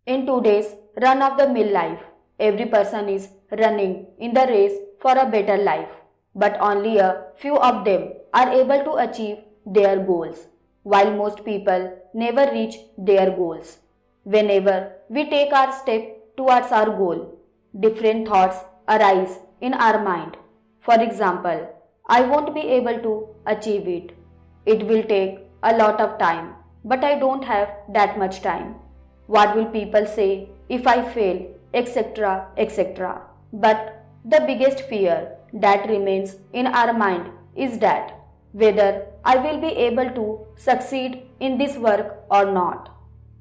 In today's run-of-the-mill life, every person is running in the race for a better life, but only a few of them are able to achieve their goals, while most people never reach their goals. Whenever we take our step towards our goal, different thoughts arise in our mind. For example, I won't be able to achieve it. It will take a lot of time, but I don't have that much time. What will people say if I fail, etc., etc. But the biggest fear that remains in our mind is that whether I will be able to succeed in this work or not.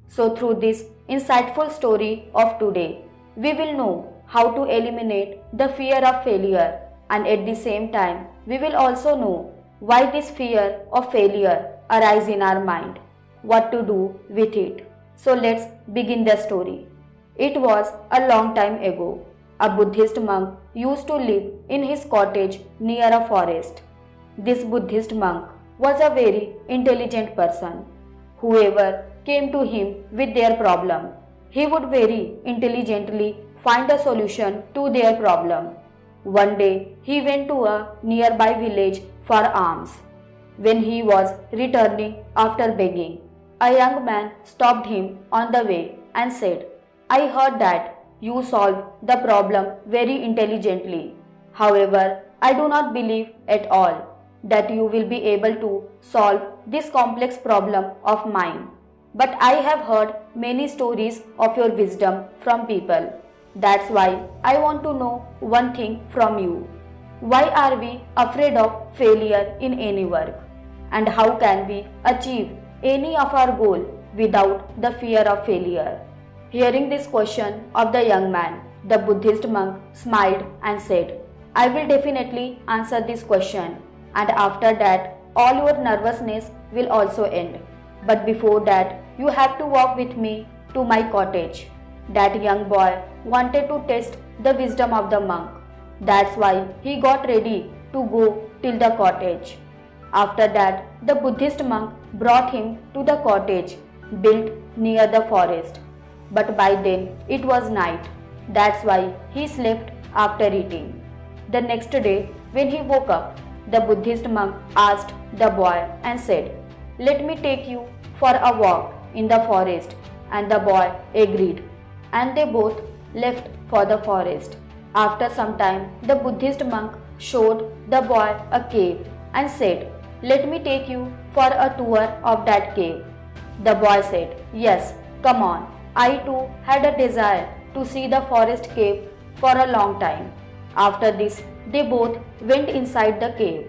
So through this insightful story of today, we will know how to eliminate the fear of failure, and at the same time we will also know why this fear of failure arises in our mind, what to do with it. So let's begin the story. It was a long time ago. A Buddhist monk used to live in his cottage near a forest. This Buddhist monk was a very intelligent person. Whoever came to him with their problem, he would very intelligently find a solution to their problem. One day he went to a nearby village for alms. When he was returning after begging, a young man stopped him on the way and said, I heard that you solved the problem very intelligently. However, I do not believe at all that you will be able to solve this complex problem of mine. But I have heard many stories of your wisdom from people. That's why I want to know one thing from you. Why are we afraid of failure in any work? And how can we achieve any of our goal without the fear of failure? Hearing this question of the young man, the Buddhist monk smiled and said, I will definitely answer this question, and after that all your nervousness will also end. But before that, you have to walk with me to my cottage. That young boy wanted to test the wisdom of the monk. That's why he got ready to go till the cottage. After that, the Buddhist monk brought him to the cottage built near the forest. But by then it was night. That's why he slept after eating. The next day, when he woke up, the Buddhist monk asked the boy and said, Let me take you for a walk in the forest. And the boy agreed. And they both left for the forest. After some time, the Buddhist monk showed the boy a cave and said, Let me take you for a tour of that cave. The boy said, Yes, come on. I too had a desire to see the forest cave for a long time. After this, they both went inside the cave.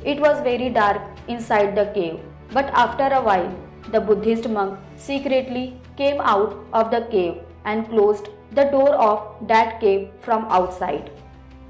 It was very dark inside the cave, but after a while, the Buddhist monk secretly came out of the cave and closed the door of that cave from outside.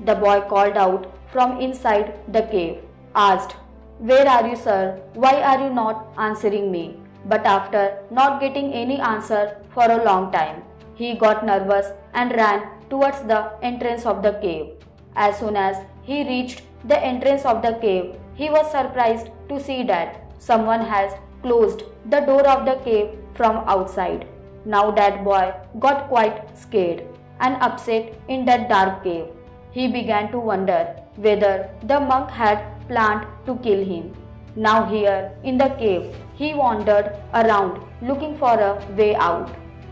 The boy called out from inside the cave, asked, Where are you, sir? Why are you not answering me? But after not getting any answer for a long time, he got nervous and ran towards the entrance of the cave. As soon as he reached the entrance of the cave, he was surprised to see that someone has closed the door of the cave from outside. Now that boy got quite scared and upset in that dark cave. He began to wonder whether the monk had planned to kill him. Now here in the cave, he wandered around looking for a way out.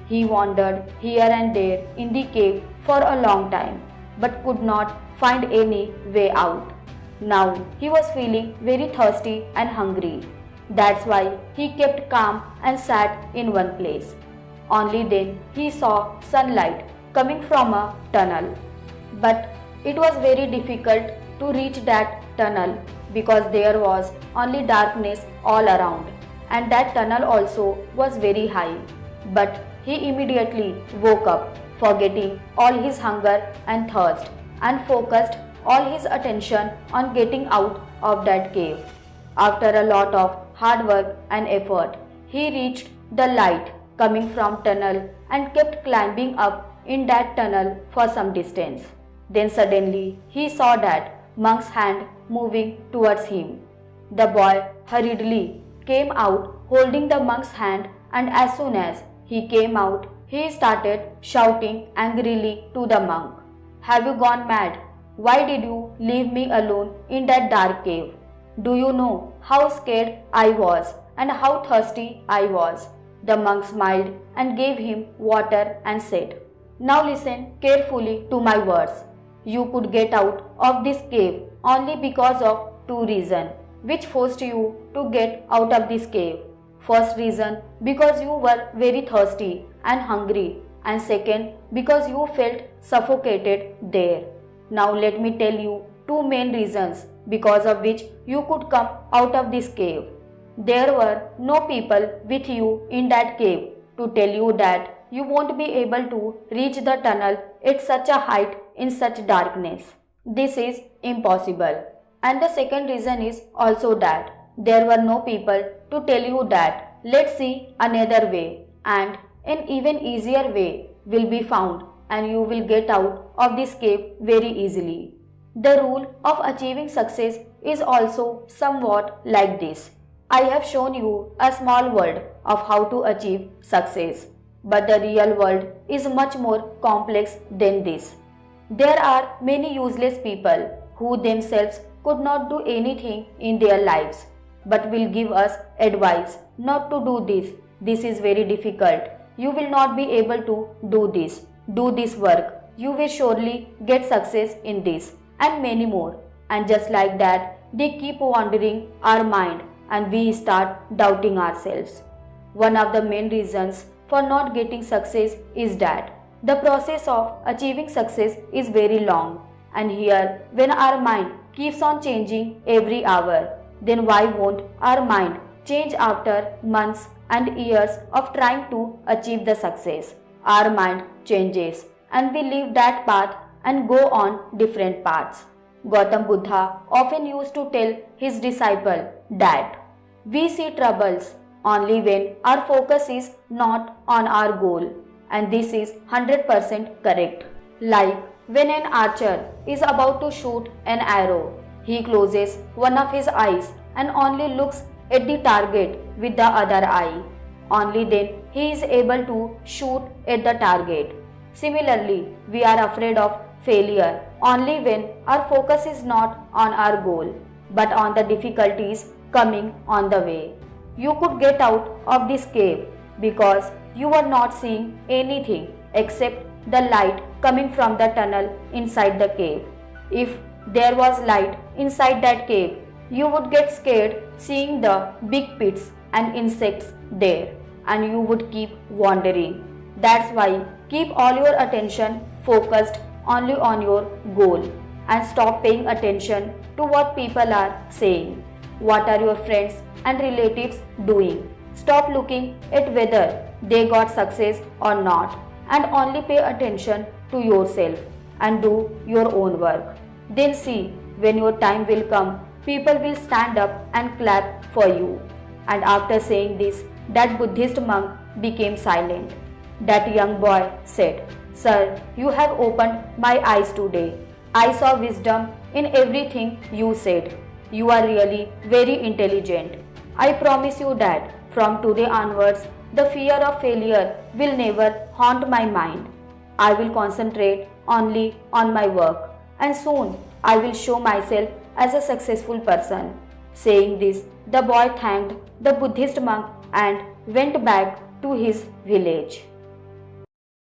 He wandered here and there in the cave for a long time, but could not find any way out. Now he was feeling very thirsty and hungry. That's why he kept calm and sat in one place. Only then he saw sunlight coming from a tunnel. But it was very difficult to reach that tunnel because there was only darkness all around, and that tunnel also was very high. But he immediately woke up, forgetting all his hunger and thirst, and focused all his attention on getting out of that cave. After a lot of hard work and effort, he reached the light coming from tunnel and kept climbing up in that tunnel for some distance. Then suddenly he saw that monk's hand moving towards him. The boy hurriedly came out holding the monk's hand, and as soon as he came out, He started shouting angrily to the monk, "Have you gone mad? Why did you leave me alone in that dark cave? Do you know how scared I was and how thirsty I was?" The monk smiled and gave him water and said, "Now listen carefully to my words. You could get out of this cave only because of two reasons which forced you to get out of this cave. First reason, because you were very thirsty and hungry, and second, because you felt suffocated there. Now let me tell you two main reasons because of which you could come out of this cave. There were no people with you in that cave to tell you that you won't be able to reach the tunnel at such a height in such darkness. This is impossible. And the second reason is also that there were no people to tell you that let's see another way, and an even easier way will be found and you will get out of this cave very easily. The rule of achieving success is also somewhat like this. I have shown you a small world of how to achieve success, but the real world is much more complex than this. There are many useless people who themselves could not do anything in their lives, but will give us advice not to do this. This is very difficult. You will not be able to do this. Do this work. You will surely get success in this, and many more. And just like that, they keep wandering our mind and we start doubting ourselves. One of the main reasons for not getting success is that the process of achieving success is very long. And here, when our mind keeps on changing every hour, then why won't our mind change after months and years of trying to achieve the success? Our mind changes and we leave that path and go on different paths. Gautam Buddha often used to tell his disciple that we see troubles only when our focus is not on our goal, and this is 100% correct. Like when an archer is about to shoot an arrow, he closes one of his eyes and only looks at the target with the other eye. Only then he is able to shoot at the target. Similarly, we are afraid of failure only when our focus is not on our goal, but on the difficulties coming on the way. You could get out of this cave because you are not seeing anything except the light coming from the tunnel inside the cave. If there was light inside that cave, you would get scared seeing the big pits and insects there, and you would keep wandering. That's why keep all your attention focused only on your goal and stop paying attention to what people are saying. What are your friends and relatives doing? Stop looking at whether they got success or not, and only pay attention to yourself and do your own work. Then see, when your time will come, people will stand up and clap for you. And after saying this, that Buddhist monk became silent. That young boy said, "Sir, you have opened my eyes today. I saw wisdom in everything you said. You are really very intelligent. I promise you that from today onwards, the fear of failure will never haunt my mind. I will concentrate only on my work, and soon I will show myself as a successful person." Saying this, the boy thanked the Buddhist monk and went back to his village.